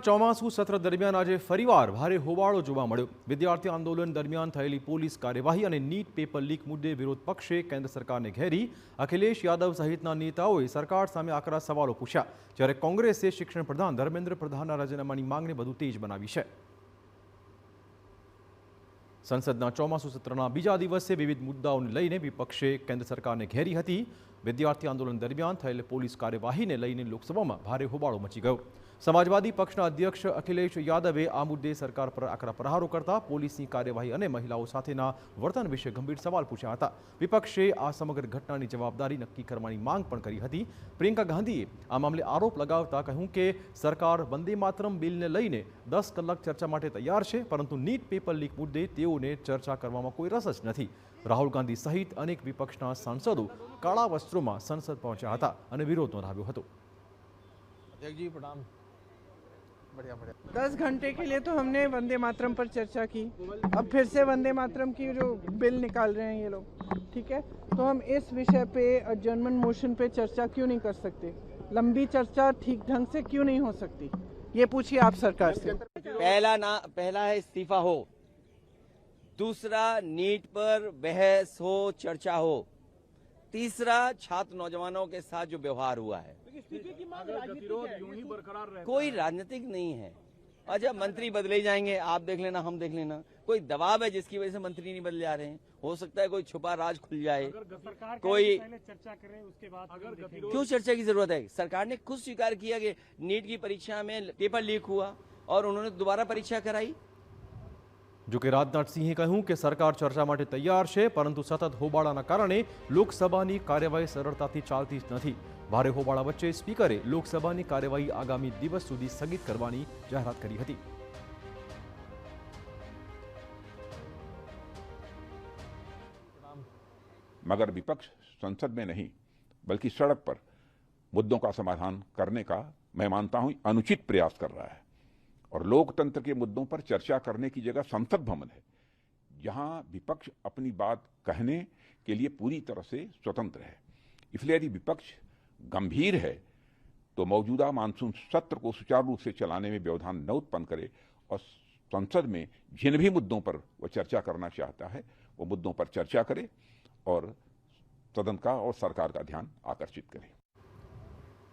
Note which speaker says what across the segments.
Speaker 1: ચોમાસુ સત્ર દરમિયાન આજે ફરીવાર ભારે હોબાળો જોવા મળ્યો। વિદ્યાર્થી આંદોલન દરમિયાન થયેલી પોલીસ કાર્યવાહી અને નીટ પેપર લીક મુદ્દે વિરોધ પક્ષે કેન્દ્ર સરકારને ઘેરી અખિલેશ યાદવ સહિતના નેતાઓએ સરકાર સામે આકરા સવાલો પૂછ્યા, જ્યારે કોંગ્રેસે શિક્ષણ પ્રધાન ધર્મેન્દ્ર પ્રધાનના રાજીનામાની માંગને વધુ તેજ બનાવી છે। સંસદના ચોમાસુ સત્રના બીજા દિવસે વિવિધ મુદ્દાઓને લઈને વિપક્ષે કેન્દ્ર સરકારને ઘેરી હતી। વિદ્યાર્થી આંદોલન દરમિયાન થયેલ પોલીસ કાર્યવાહીને લઈને લોકસભામાં ભારે હોબાળો મચી ગયો। સમાજવાદી પક્ષના અધ્યક્ષ અખિલેશ યાદવે આ મુદ્દે સરકાર પર આકરા પ્રહારો કરતા પોલીસની કાર્યવાહી અને મહિલાઓ સાથેના વર્તન વિશે ગંભીર સવાલ પૂછ્યા હતા। વિપક્ષે આ સમગ્ર ઘટનાની જવાબદારી નક્કી કરવાની માંગ પણ કરી હતી। પ્રિયંકા ગાંધીએ આ મામલે આરોપ લગાવતા કહ્યું કે સરકાર વંદે માતરમ બિલને લઈને 10 કલાક ચર્ચા માટે તૈયાર છે, પરંતુ નીટ પેપર લીક મુદ્દે તેઓને ચર્ચા કરવામાં કોઈ રસ જ નથી। રાહુલ ગાંધી સહિત અનેક વિપક્ષના સાંસદો કાળા વસ્ત્રોમાં સંસદ પહોંચ્યા હતા અને વિરોધ નોંધાવ્યો હતો।
Speaker 2: 10 घंटे के लिए तो हमने वंदे मातरम पर चर्चा की, अब फिर से वंदे मातरम की जो बिल निकाल रहे हैं ये लोग, ठीक है, तो हम इस विषय पे अडजर्नमेंट मोशन पे चर्चा क्यों नहीं कर सकते? लंबी चर्चा ठीक ढंग से क्यों नहीं हो सकती? ये पूछिए आप सरकार से।
Speaker 3: पहला है इस्तीफा हो, दूसरा नीट पर बहस हो, चर्चा हो, तीसरा छात्र नौजवानों के साथ जो व्यवहार हुआ है कोई राजनीतिक नहीं है। अच्छा, मंत्री बदले जाएंगे, आप देख लेना, हम देख लेना, कोई दबाव है जिसकी वजह से मंत्री नहीं बदले जा रहे हैं। हो सकता है कोई छुपा राज खुल जाए, कोई
Speaker 4: चर्चा करे उसके बाद
Speaker 3: क्यों चर्चा की जरूरत है? सरकार ने खुद स्वीकार किया कि नीट की परीक्षा में पेपर लीक हुआ और उन्होंने दोबारा परीक्षा कराई।
Speaker 1: જો કે રાજનાથસિંહે કહ્યું કે સરકાર ચર્ચા માટે તૈયાર છે, પરંતુ સતત હોબાળાના કારણે લોકસભાની કાર્યવાહી સરળતાથી ચાલતી જ નથી। ભારે હોબાળા વચ્ચે સ્પીકરે લોકસભાની કાર્યવાહી આગામી દિવસ સુધી સ્થગિત કરવાની જાહેરાત કરી હતી।
Speaker 5: मगर विपक्ष संसद में नहीं बल्कि सड़क पर मुद्दों का समाधान करने का मैं मानता हूं अनुचित प्रयास कर रहा है। और लोकतंत्र के मुद्दों पर चर्चा करने की जगह संसद भवन है, जहां विपक्ष अपनी बात कहने के लिए पूरी तरह से स्वतंत्र है। इसलिए यदि विपक्ष गंभीर है तो मौजूदा मानसून सत्र को सुचारू रूप से चलाने में व्यवधान न उत्पन्न करे और संसद में जिन भी मुद्दों पर वह चर्चा करना चाहता है वो मुद्दों पर चर्चा करे और सदन का और सरकार का ध्यान आकर्षित करे।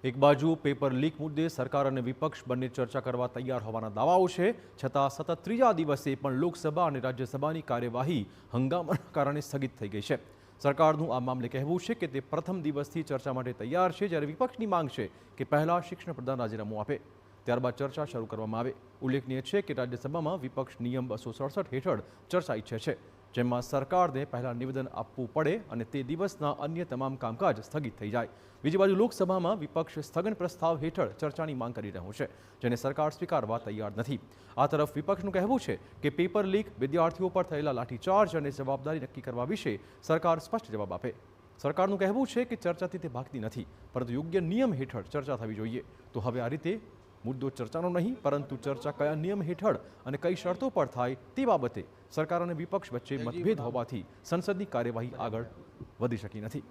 Speaker 1: એક બાજુ પેપર લીક મુદ્દે સરકાર અને વિપક્ષ બંને ચર્ચા કરવા તૈયાર હોવાના દાવાઓ છે, છતાં સતત ત્રીજા દિવસે પણ લોકસભા અને રાજ્યસભાની કાર્યવાહી હંગામાના કારણે સ્થગિત થઈ ગઈ છે। સરકારનું આ મામલે કહેવું છે કે તે પ્રથમ દિવસથી ચર્ચા માટે તૈયાર છે, જ્યારે વિપક્ષની માંગ છે કે પહેલા શિક્ષણ પ્રધાન રાજીનામું આપે, ત્યારબાદ ચર્ચા શરૂ કરવામાં આવે। ઉલ્લેખનીય છે કે રાજ્યસભામાં વિપક્ષ નિયમ 267 હેઠળ ચર્ચા ઈચ્છે છે, જેમાં સરકારને પહેલા નિવેદન આપવું પડે અને તે દિવસના અન્ય તમામ કામકાજ સ્થગિત થઈ જાય। બીજી બાજુ લોકસભામાં વિપક્ષ સ્થગન પ્રસ્તાવ હેઠળ ચર્ચાની માંગ કરી રહ્યું છે, જેને સરકાર સ્વીકારવા તૈયાર નથી। આ તરફ વિપક્ષનું કહેવું છે કે પેપર લીક, વિદ્યાર્થીઓ પર થયેલા લાઠીચાર્જ અને જવાબદારી નક્કી કરવા વિશે સરકાર સ્પષ્ટ જવાબ આપે। સરકારનું કહેવું છે કે ચર્ચાથી તે ભાગતી નથી, પરંતુ યોગ્ય નિયમ હેઠળ ચર્ચા થવી જોઈએ। તો હવે આ રીતે મુદ્દો ચર્ચાનો નહીં, પરંતુ ચર્ચા કયા નિયમ હેઠળ અને કઈ શરતો પર થાય તે બાબતે સરકાર અને વિપક્ષ વચ્ચે મતભેદ હોવાથી સંસદની કાર્યવાહી આગળ વધી શકી નથી।